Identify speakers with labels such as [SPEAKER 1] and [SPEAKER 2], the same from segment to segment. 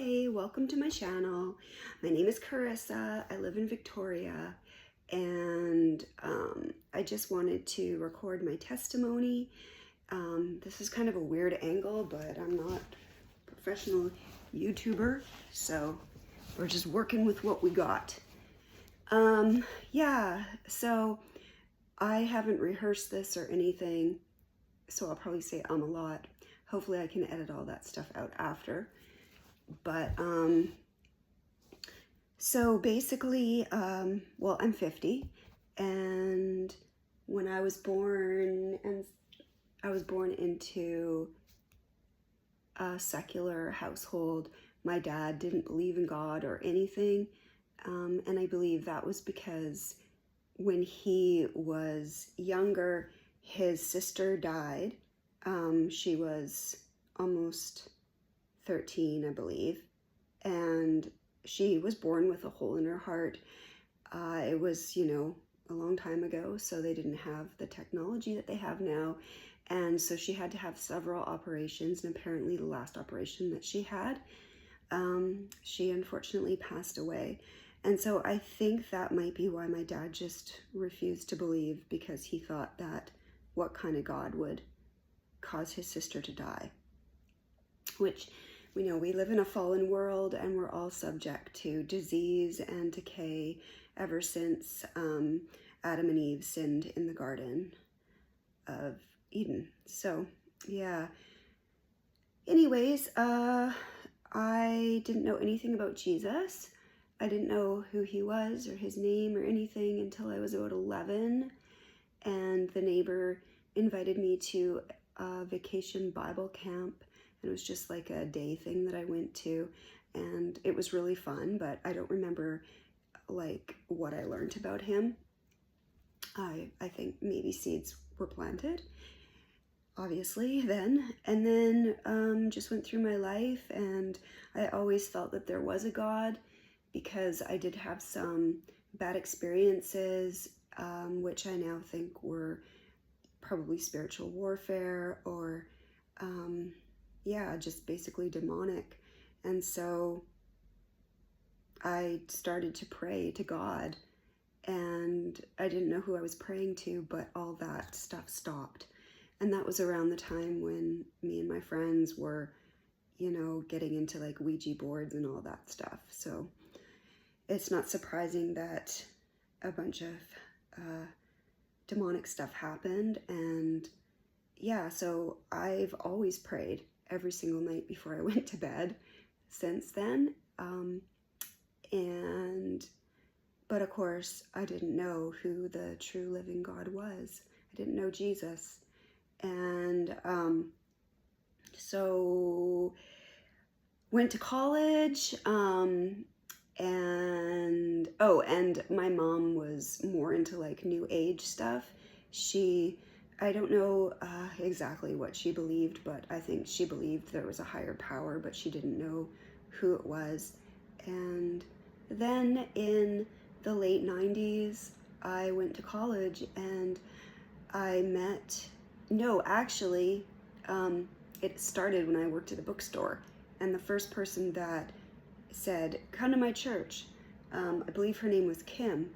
[SPEAKER 1] Hey, welcome to my channel. My name is Carissa. I live in Victoria, and I just wanted to record my testimony. This is kind of a weird angle, but I'm not a professional YouTuber, so we're just working with what we got. Yeah, so I haven't rehearsed this or anything, so I'll probably say a lot. Hopefully I can edit all that stuff out after. But so basically, well, I'm 50, and when I was born, into a secular household. My dad didn't believe in God or anything, and I believe that was because when he was younger, his sister died. She was almost 13, I believe, and she was born with a hole in her heart. It was, a long time ago, so they didn't have the technology that they have now, and so she had to have several operations, and apparently the last operation that she had, she unfortunately passed away. And so I think that might be why my dad just refused to believe, because he thought that what kind of God would cause his sister to die? Which, we know we live in a fallen world, and we're all subject to disease and decay ever since Adam and Eve sinned in the Garden of Eden. So, yeah. Anyways, I didn't know anything about Jesus. I didn't know who he was or his name or anything until I was about 11, and the neighbor invited me to a vacation Bible camp. And it was just like a day thing that I went to, and it was really fun, but I don't remember like what I learned about him. I think maybe seeds were planted, obviously, then. And then just went through my life, and I always felt that there was a God, because I did have some bad experiences, which I now think were probably spiritual warfare, or yeah, just basically demonic. And so I started to pray to God, and I didn't know who I was praying to, but all that stuff stopped. And that was around the time when me and my friends were, getting into like Ouija boards and all that stuff. So it's not surprising that a bunch of demonic stuff happened. And yeah, so I've always prayed every single night before I went to bed since then. But of course, I didn't know who the true living God was. I didn't know Jesus. And so went to college, and my mom was more into like new age stuff. I don't know exactly what she believed, but I think she believed there was a higher power, but she didn't know who it was. And then in the late 90s, I went to college, and it started when I worked at a bookstore, and the first person that said, "Come to my church," I believe her name was Kim.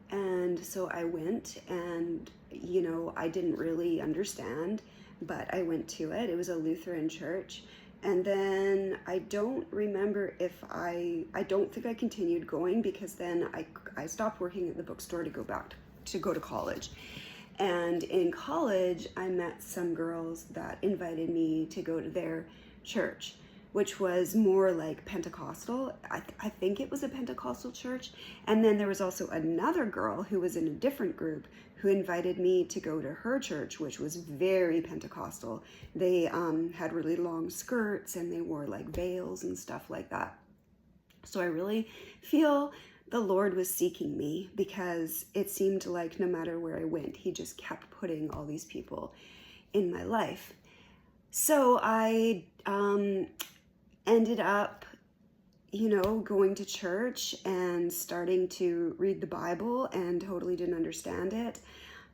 [SPEAKER 1] And so I went, and I didn't really understand, but I went to it. It was a Lutheran church. And then I don't remember if I don't think I continued going, because then I stopped working at the bookstore to go to college. And in college, I met some girls that invited me to go to their church, which was more like Pentecostal. I think it was a Pentecostal church. And then there was also another girl who was in a different group who invited me to go to her church, which was very Pentecostal. They had really long skirts, and they wore like veils and stuff like that. So I really feel the Lord was seeking me, because it seemed like no matter where I went, he just kept putting all these people in my life. So I ended up, going to church and starting to read the Bible, and totally didn't understand it.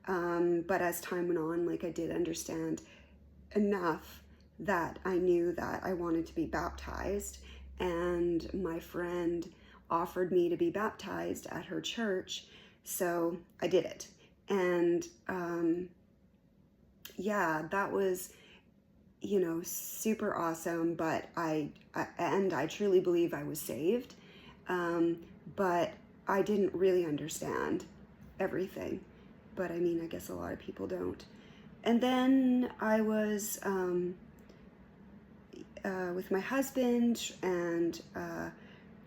[SPEAKER 1] But as time went on, like, I did understand enough that I knew that I wanted to be baptized. and my friend offered me to be baptized at her church, so I did it. And yeah, that was, super awesome. But I truly believe I was saved, but I didn't really understand everything. But I mean, I guess a lot of people don't. And then I was with my husband and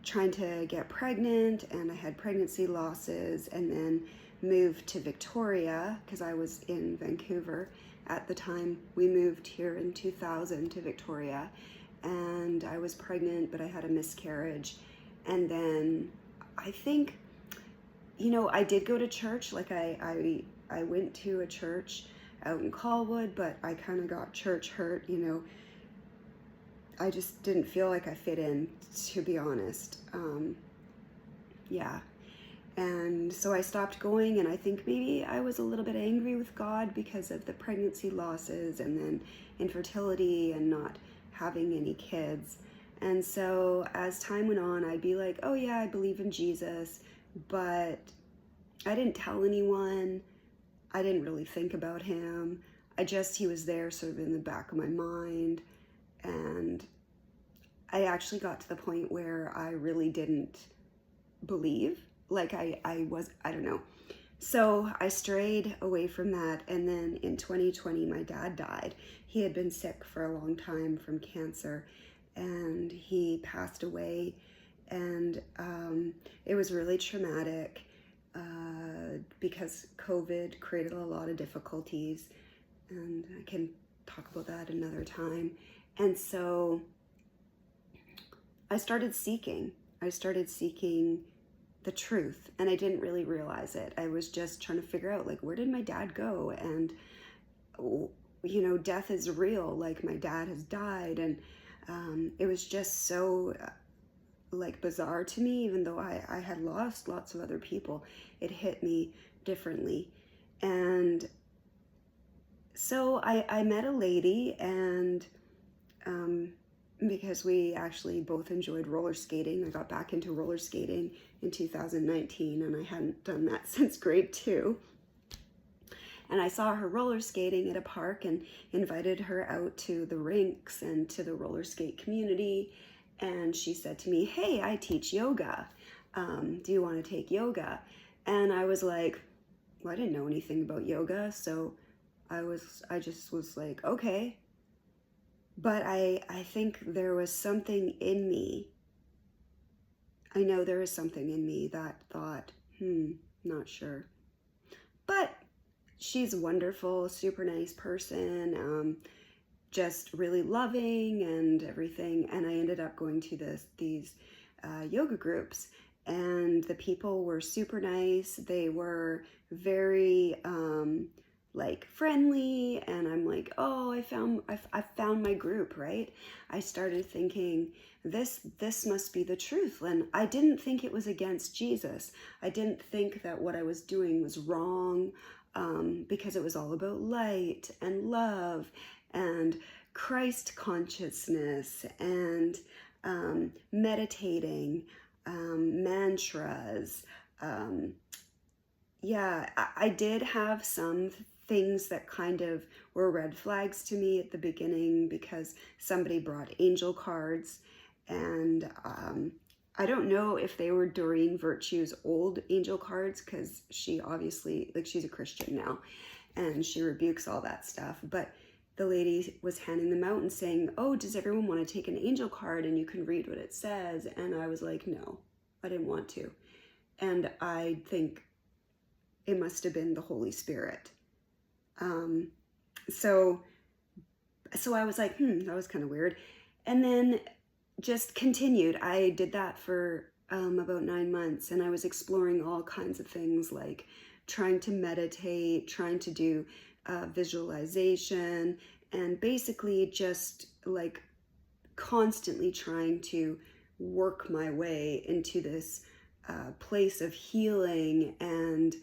[SPEAKER 1] trying to get pregnant, and I had pregnancy losses, and then moved to Victoria because I was in Vancouver at the time. We moved here in 2000 to Victoria, and I was pregnant, but I had a miscarriage. And then I think, I did go to church. Like I went to a church out in Colwood, but I kind of got church hurt. I just didn't feel like I fit in, to be honest. Yeah. And so I stopped going, and I think maybe I was a little bit angry with God because of the pregnancy losses and then infertility and not having any kids. And so as time went on, I'd be like, oh yeah, I believe in Jesus, but I didn't tell anyone. I didn't really think about him. He was there sort of in the back of my mind. And I actually got to the point where I really didn't believe. Like I don't know. So I strayed away from that. And then in 2020, my dad died. He had been sick for a long time from cancer, and he passed away. And it was really traumatic because COVID created a lot of difficulties. And I can talk about that another time. And so I started seeking the truth, and I didn't really realize it. I was just trying to figure out, like, where did my dad go? And, death is real. Like, my dad has died, and it was just so, bizarre to me, even though I had lost lots of other people. It hit me differently. And so I met a lady, and because we actually both enjoyed roller skating. I got back into roller skating in 2019, and I hadn't done that since grade 2. And I saw her roller skating at a park and invited her out to the rinks and to the roller skate community. And she said to me, hey, I teach yoga. Do you want to take yoga? And I was like, well, I didn't know anything about yoga. So I just was like, okay. But I think there was something in me. I know there was something in me that thought, not sure. But she's a wonderful, super nice person, just really loving and everything. And I ended up going to these yoga groups, and the people were super nice. They were very friendly, and I'm like, oh, I found my group, right? I started thinking, this must be the truth. And I didn't think it was against Jesus. I didn't think that what I was doing was wrong, because it was all about light and love and Christ consciousness and meditating, mantras. Yeah, I did have some things that kind of were red flags to me at the beginning, because somebody brought angel cards, and I don't know if they were Doreen Virtue's old angel cards, because she obviously, she's a Christian now, and she rebukes all that stuff. But the lady was handing them out and saying, oh, does everyone want to take an angel card and you can read what it says? And I was like, no, I didn't want to. And I think it must have been the Holy Spirit. So I was like, that was kind of weird. And then just continued. I did that for about 9 months, and I was exploring all kinds of things, like trying to meditate, trying to do visualization, and basically just constantly trying to work my way into this place of healing. And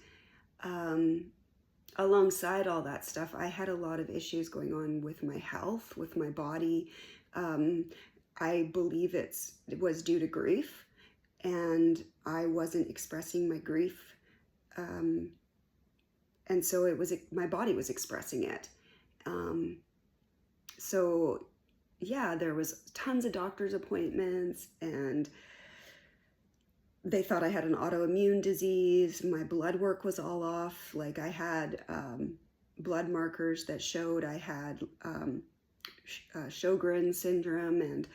[SPEAKER 1] alongside all that stuff, I had a lot of issues going on with my health, with my body. I believe it was due to grief, and I wasn't expressing my grief. And so my body was expressing it. So yeah, there was tons of doctor's appointments, and they thought I had an autoimmune disease. My blood work was all off. Like, I had blood markers that showed I had Sjogren's syndrome and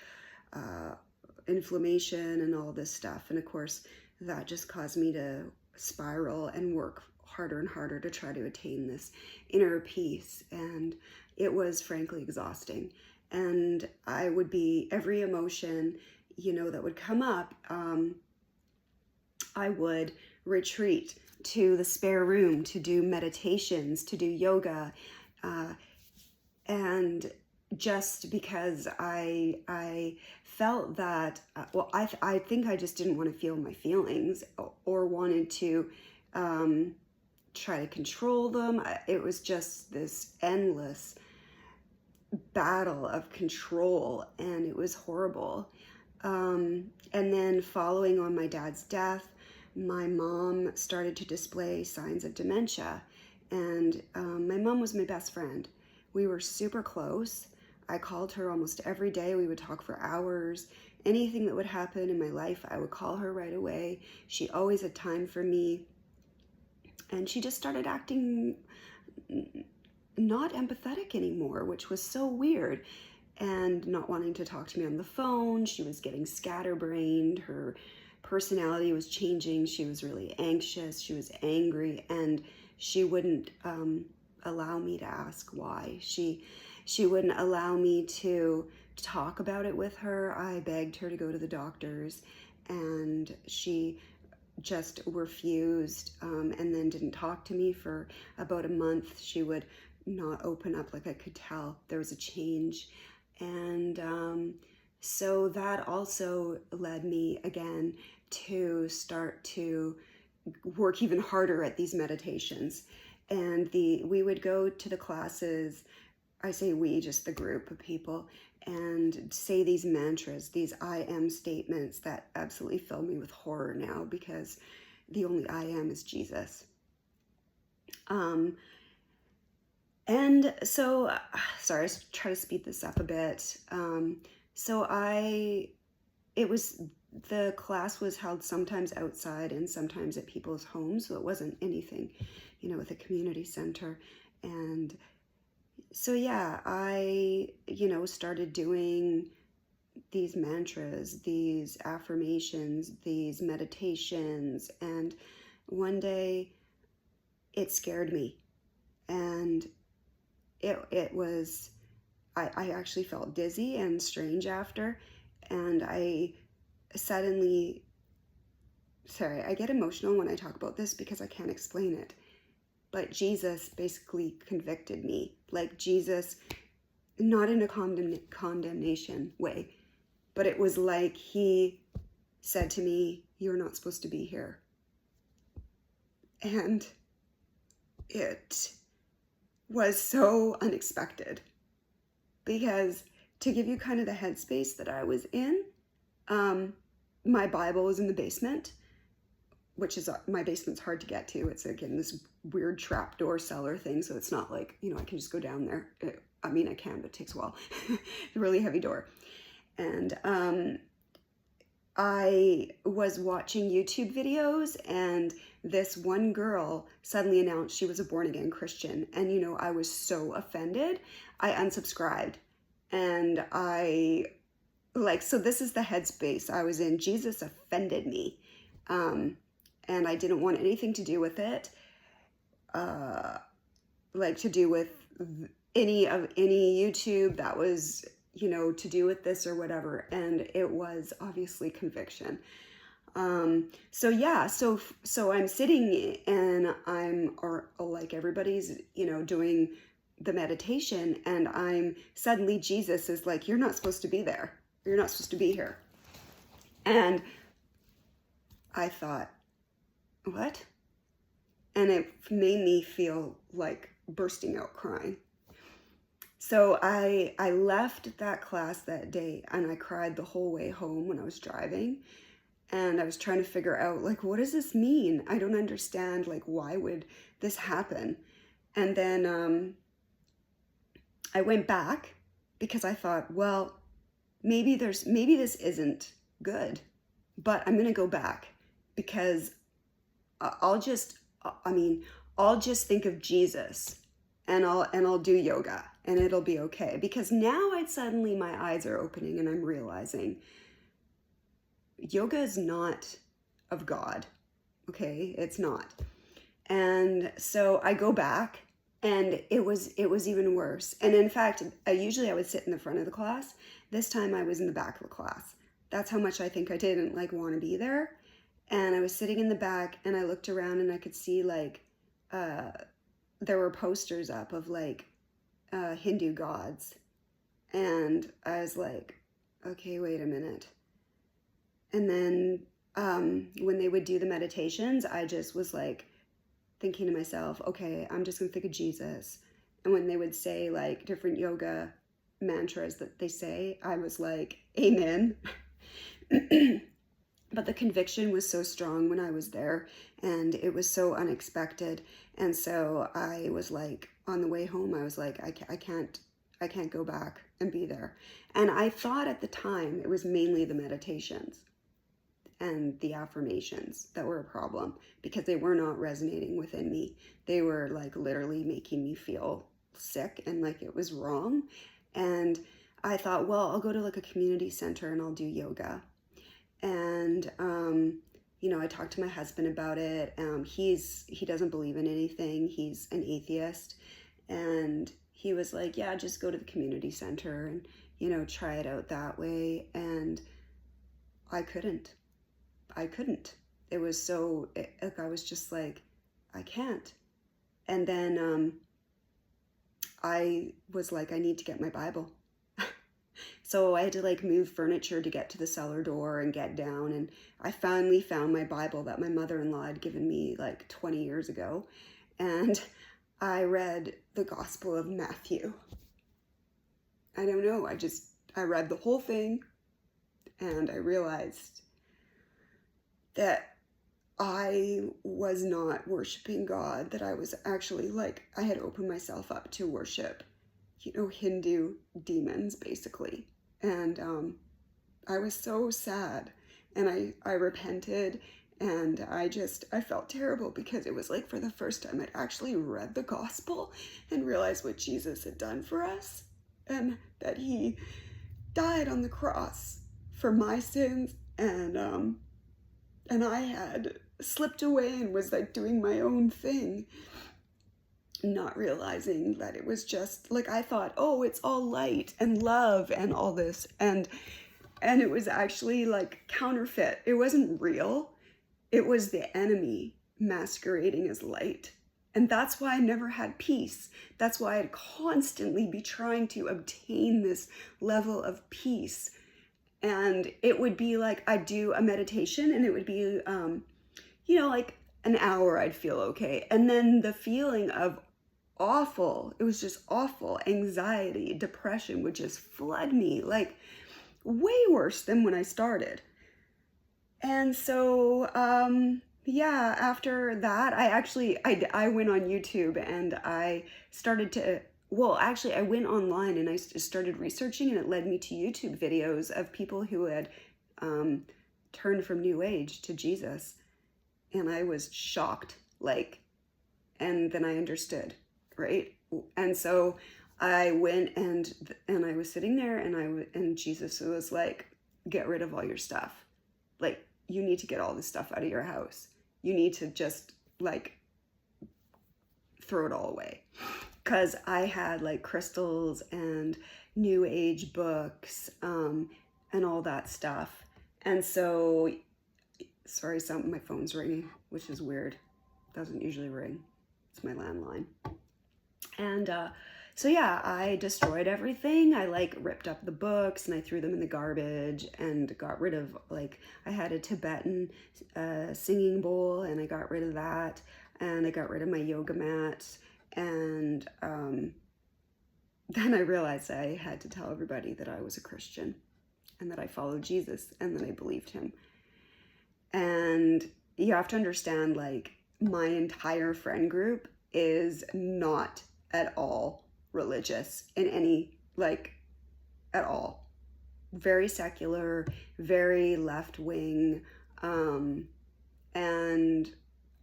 [SPEAKER 1] inflammation and all this stuff. And of course, that just caused me to spiral and work harder and harder to try to attain this inner peace. And it was frankly exhausting. And I would be, every emotion, that would come up, I would retreat to the spare room to do meditations, to do yoga, and just because I felt that, I think I just didn't want to feel my feelings or wanted to try to control them. It was just this endless battle of control, and it was horrible. And then following on my dad's death, my mom started to display signs of dementia. And my mom was my best friend. We were super close. I called her almost every day. We would talk for hours. Anything that would happen in my life, I would call her right away. She always had time for me. And she just started acting not empathetic anymore, which was so weird, and not wanting to talk to me on the phone. She was getting scatterbrained. Her personality was changing. She was really anxious. She was angry, and she wouldn't allow me to ask why. She wouldn't allow me to talk about it with her. I begged her to go to the doctors, and she just refused, and then didn't talk to me for about a month. She would not open up. Like, I could tell there was a change. And so that also led me again to start to work even harder at these meditations. And we would go to the classes, I say we, just the group of people, and say these mantras, these I am statements that absolutely fill me with horror now, because the only I am is Jesus. And so, sorry, I try to speed this up a bit. The class was held sometimes outside and sometimes at people's homes. So it wasn't anything, with a community center. And so, yeah, I, started doing these mantras, these affirmations, these meditations. And one day it scared me. And it was, I actually felt dizzy and strange after. And I suddenly, sorry, I get emotional when I talk about this because I can't explain it. But Jesus basically convicted me. Like, Jesus, not in a condemnation way, but it was like he said to me, "You're not supposed to be here." And it was so unexpected, because to give you kind of the headspace that I was in, my Bible was in the basement, which is, my basement's hard to get to. It's, again, this weird trapdoor cellar thing, so it's not like, I can just go down there. I mean, I can, but it takes a while. It's a really heavy door. And I was watching YouTube videos, and this one girl suddenly announced she was a born-again Christian. And, I was so offended. I unsubscribed. And so this is the headspace I was in. Jesus offended me. And I didn't want anything to do with it. To do with any YouTube that was, to do with this or whatever. And it was obviously conviction. So I'm sitting and like everybody's, doing the meditation, and suddenly Jesus is like, "You're not supposed to be there. You're not supposed to be here." And I thought, what? And it made me feel like bursting out crying. So I left that class that day and I cried the whole way home when I was driving. And I was trying to figure out, like, what does this mean? I don't understand, like, why would this happen? And then I went back because I thought, well, maybe this isn't good, but I'm gonna go back because I'll just, I mean, I'll just think of Jesus and I'll do yoga and it'll be okay. Because now suddenly my eyes are opening and I'm realizing yoga is not of God. Okay, it's not. And so I go back and it was even worse. And in fact, usually I would sit in the front of the class. This time I was in the back of the class. That's how much I think I didn't like want to be there. And I was sitting in the back and I looked around and I could see like there were posters up of like Hindu gods. And I was like, okay, wait a minute. And then when they would do the meditations, I just was like thinking to myself, okay, I'm just gonna think of Jesus. And when they would say like different yoga mantras that they say, I was like, amen. But the conviction was so strong when I was there and it was so unexpected. And so I was like, on the way home, I was like, I can't go back and be there. And I thought at the time it was mainly the meditations and the affirmations that were a problem because they were not resonating within me. They were like literally making me feel sick and like it was wrong. And I thought, well, I'll go to like a community center and I'll do yoga. And you know, I talked to my husband about it. He doesn't believe in anything. He's an atheist. And he was like, yeah, just go to the community center and, you know, try it out that way. And I couldn't. It was so, like, I was just like, I can't. And then I was like, I need to get my Bible. So I had to like move furniture to get to the cellar door and get down. And I finally found my Bible that my mother-in-law had given me like 20 years ago. And I read the Gospel of Matthew. I don't know, I read the whole thing and I realized that I was not worshiping God, that I was actually like, I had opened myself up to worship, you know, Hindu demons basically. And I was so sad and I repented and I felt terrible because it was like for the first time I'd actually read the gospel and realized what Jesus had done for us and that he died on the cross for my sins and I had slipped away and was like doing my own thing, not realizing that it was just like, I thought, oh, it's all light and love and all this. And it was actually like counterfeit. It wasn't real. It was the enemy masquerading as light. And that's why I never had peace. That's why I'd constantly be trying to obtain this level of peace. And it would be like, I'd do a meditation and it would be, you know, like an hour I'd feel okay. And then the feeling of awful, it was just awful, anxiety, depression would just flood me, like way worse than when I started. And so, yeah, after that, I went on YouTube and I started to, well, actually, I went online and I started researching and it led me to YouTube videos of people who had turned from New Age to Jesus. And I was shocked, like, and then I understood, right? And so I went and I was sitting there and Jesus was like, get rid of all your stuff. Like, you need to get all this stuff out of your house. You need to just like throw it all away. Because I had like crystals and New Age books and all that stuff. And so, sorry, my phone's ringing, which is weird. It doesn't usually ring. It's my landline. And so yeah, I destroyed everything. I like ripped up the books and I threw them in the garbage and got rid of, like, I had a Tibetan singing bowl and I got rid of that. And I got rid of my yoga mats and then I realized I had to tell everybody that I was a Christian and that I followed Jesus and that I believed him. And you have to understand, like, my entire friend group is not at all religious in any, like, at all. Very secular, very left wing. And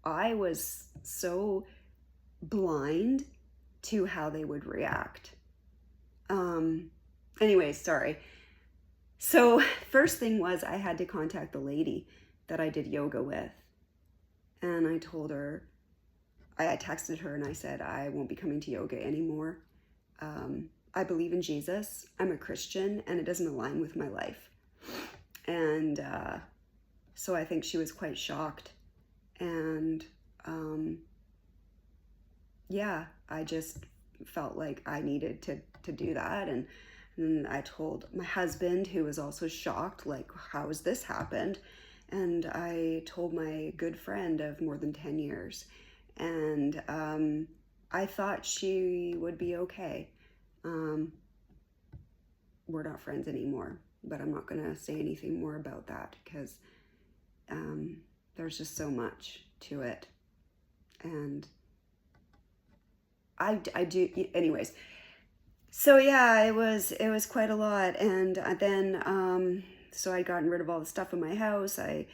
[SPEAKER 1] I was so blind to how they would react. Anyways, sorry. So first thing was I had to contact the lady that I did yoga with. And I told her, I texted her and I said, I won't be coming to yoga anymore. I believe in Jesus. I'm a Christian and it doesn't align with my life. And so I think she was quite shocked. And yeah, I just felt like I needed to do that. And I told my husband, who was also shocked, like, how has this happened? And I told my good friend of more than 10 years. And I thought she would be okay. We're not friends anymore, but I'm not going to say anything more about that because there's just so much to it. And I do, anyways. So yeah, it was quite a lot. And then, so I'd gotten rid of all the stuff in my house. I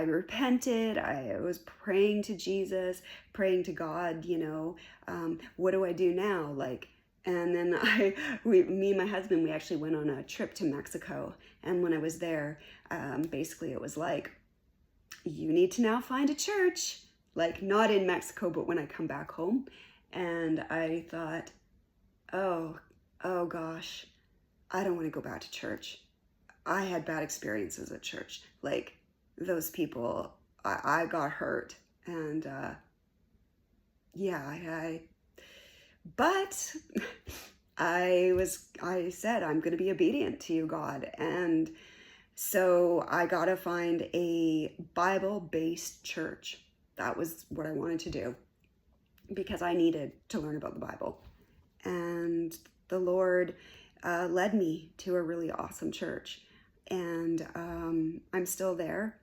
[SPEAKER 1] repented. I was praying to Jesus, praying to God, what do I do now? Like, and then me and my husband, we actually went on a trip to Mexico. And when I was there, basically it was like, you need to now find a church, like not in Mexico, but when I come back home. And I thought, oh gosh, I don't want to go back to church. I had bad experiences at church. Like those people, I got hurt. And yeah, but I said, I'm going to be obedient to you, God. And so I got to find a Bible-based church. That was what I wanted to do because I needed to learn about the Bible. And the Lord led me to a really awesome church. And I'm still there.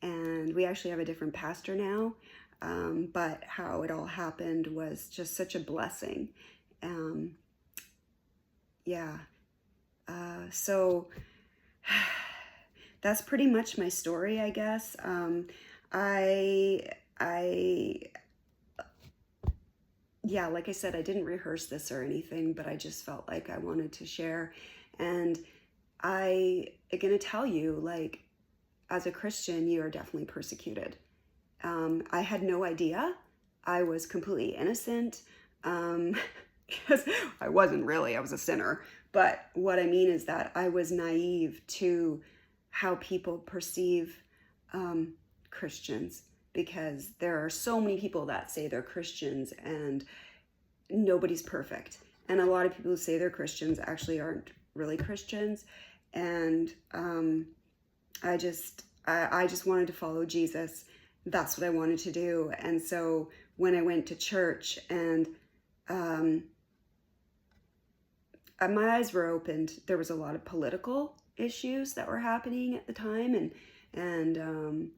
[SPEAKER 1] And we actually have a different pastor now. But how it all happened was just such a blessing. Yeah. So that's pretty much my story, I guess. Yeah, like I said, I didn't rehearse this or anything, but I just felt like I wanted to share. And I am going to tell you, like, as a Christian, you are definitely persecuted. I had no idea. I was completely innocent because I wasn't really, I was a sinner. But what I mean is that I was naive to how people perceive Christians, because there are so many people that say they're Christians and nobody's perfect. And a lot of people who say they're Christians actually aren't really Christians. And I just wanted to follow Jesus. That's what I wanted to do. And so when I went to church and my eyes were opened, there was a lot of political issues that were happening at the time. And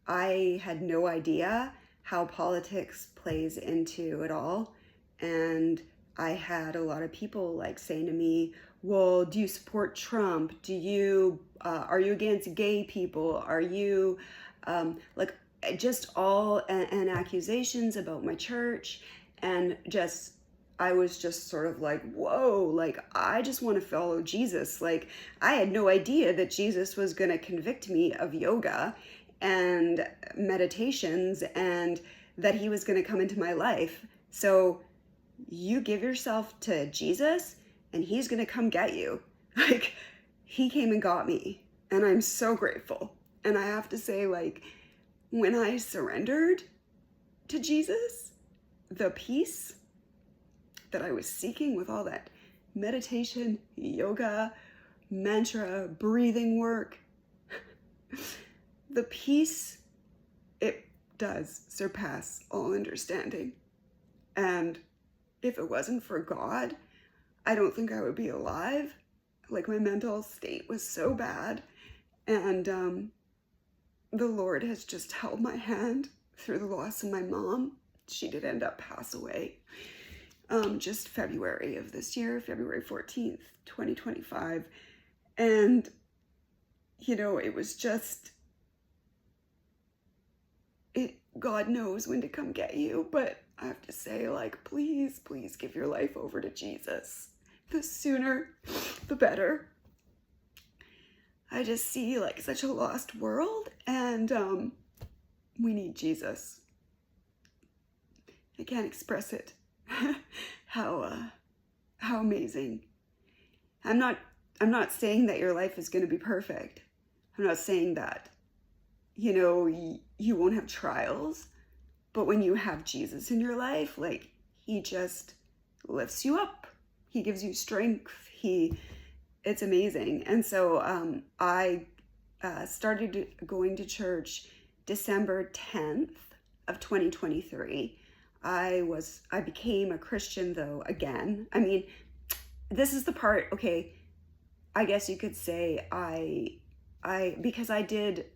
[SPEAKER 1] I had no idea how politics plays into it all. And I had a lot of people like saying to me, well, do you support Trump? Are you against gay people? Are you, like, just all, and accusations about my church. And I was just sort of like, whoa, like, I just want to follow Jesus. Like, I had no idea that Jesus was going to convict me of yoga and meditations and that he was going to come into my life. So you give yourself to Jesus and he's going to come get you. Like, he came and got me, and I'm so grateful. And I have to say, like, when I surrendered to Jesus, the peace that I was seeking with all that meditation, yoga, mantra, breathing work, the peace, it does surpass all understanding. And if it wasn't for God, I don't think I would be alive. Like, my mental state was so bad. And the Lord has just held my hand through the loss of my mom. She did end up pass away just February of this year, February 14th, 2025. And, you know, it was just, God knows when to come get you, but I have to say, like, please, please give your life over to Jesus. The sooner, the better. I just see, like, such a lost world, and we need Jesus. I can't express it. how amazing. I'm not saying that your life is going to be perfect. I'm not saying that, you know, you won't have trials, but when you have Jesus in your life, like, he just lifts you up. He gives you strength. It's amazing. And so I started going to church December 10th of 2023. I became a Christian, though, again. I mean, this is the part, okay, I guess you could say because I did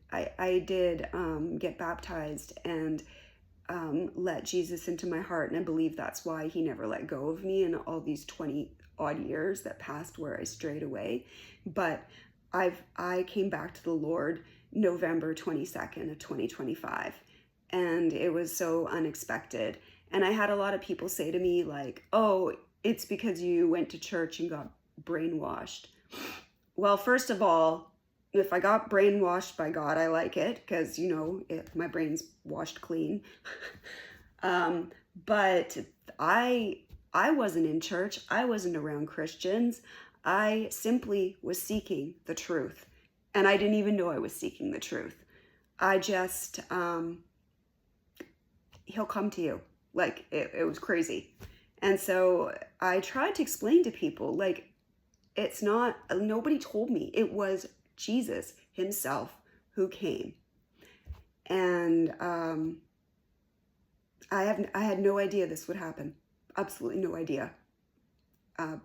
[SPEAKER 1] get baptized and let Jesus into my heart, and I believe that's why he never let go of me in all these 20 odd years that passed where I strayed away. But I came back to the Lord November 22nd of 2025, and it was so unexpected. And I had a lot of people say to me, like, oh, it's because you went to church and got brainwashed. Well, first of all, if I got brainwashed by God, I like it, because, you know, my brain's washed clean. But I wasn't in church. I wasn't around Christians. I simply was seeking the truth. And I didn't even know I was seeking the truth. I just, he'll come to you. Like, it was crazy. And so I tried to explain to people, like, it's not, nobody told me. It was Jesus himself who came. And I had no idea this would happen. Absolutely no idea.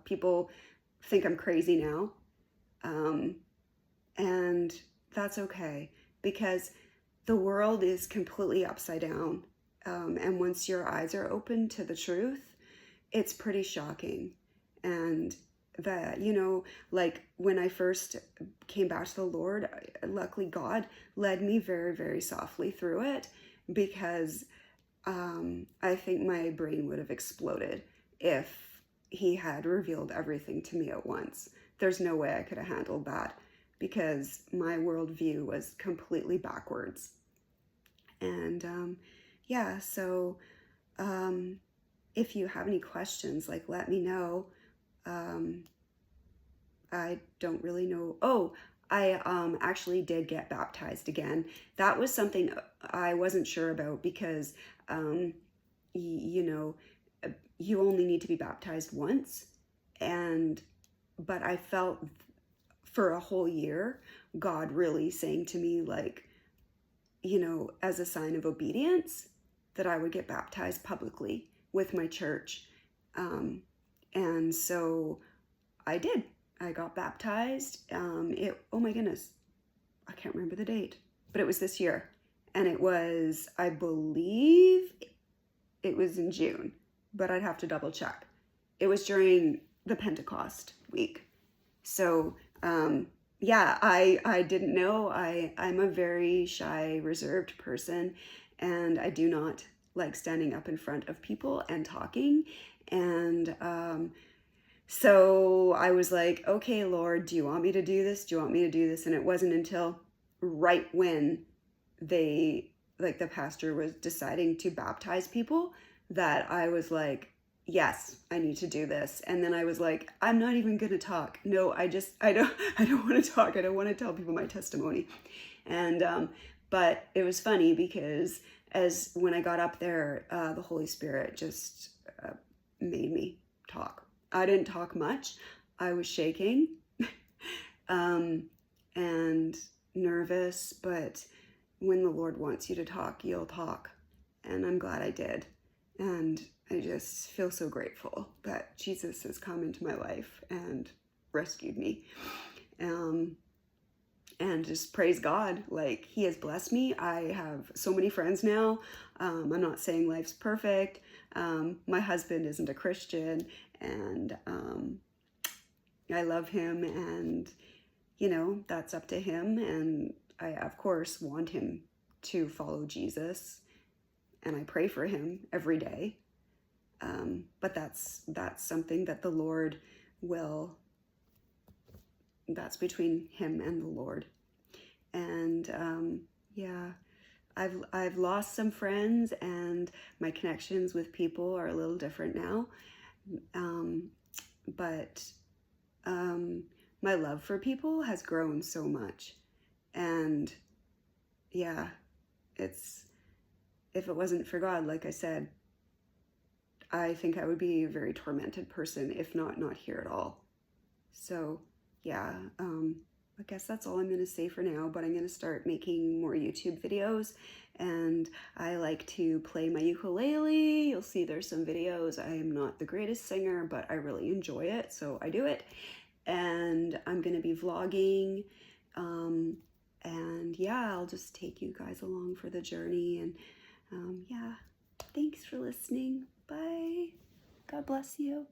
[SPEAKER 1] People think I'm crazy now. And that's okay, because the world is completely upside down. And once your eyes are open to the truth, it's pretty shocking. And that, you know, like, when I first came back to the Lord, luckily God led me very, very softly through it, because I think my brain would have exploded if he had revealed everything to me at once. There's no way I could have handled that, because my worldview was completely backwards. And yeah, so if you have any questions, like, let me know. I don't really know. Oh, I actually did get baptized again. That was something I wasn't sure about, because you know, you only need to be baptized once. But I felt for a whole year God really saying to me, like, you know, as a sign of obedience, that I would get baptized publicly with my church. And so I did. I got baptized. Oh my goodness, I can't remember the date, but it was this year. And it was, I believe it was in June, but I'd have to double check. It was during the Pentecost week. So yeah, I didn't know. I'm a very shy, reserved person, and I do not like standing up in front of people and talking. And so I was like, okay, Lord, do you want me to do this? Do you want me to do this? And it wasn't until right when the pastor was deciding to baptize people that I was like, yes, I need to do this. And then I was like, I'm not even going to talk. No, I don't want to talk. I don't want to tell people my testimony. And, but it was funny, because when I got up there, the Holy Spirit just made me talk. I didn't talk much. I was shaking and nervous, but when the Lord wants you to talk, you'll talk. And I'm glad I did. And I just feel so grateful that Jesus has come into my life and rescued me. And just praise God, like he has blessed me. I have so many friends now. I'm not saying life's perfect. My husband isn't a Christian, and I love him, and that's up to him. And I, of course, want him to follow Jesus, and I pray for him every day. But that's something that the Lord will. That's between him and the Lord. And yeah, I've lost some friends, and my connections with people are a little different now. But my love for people has grown so much, and yeah, it's if it wasn't for God, like I said, I think I would be a very tormented person, if not here at all. So yeah, I guess that's all I'm going to say for now, but I'm going to start making more YouTube videos, and I like to play my ukulele. You'll see there's some videos. I am not the greatest singer, but I really enjoy it, so I do it. And I'm going to be vlogging, and yeah, I'll just take you guys along for the journey, and yeah, thanks for listening. Bye. God bless you.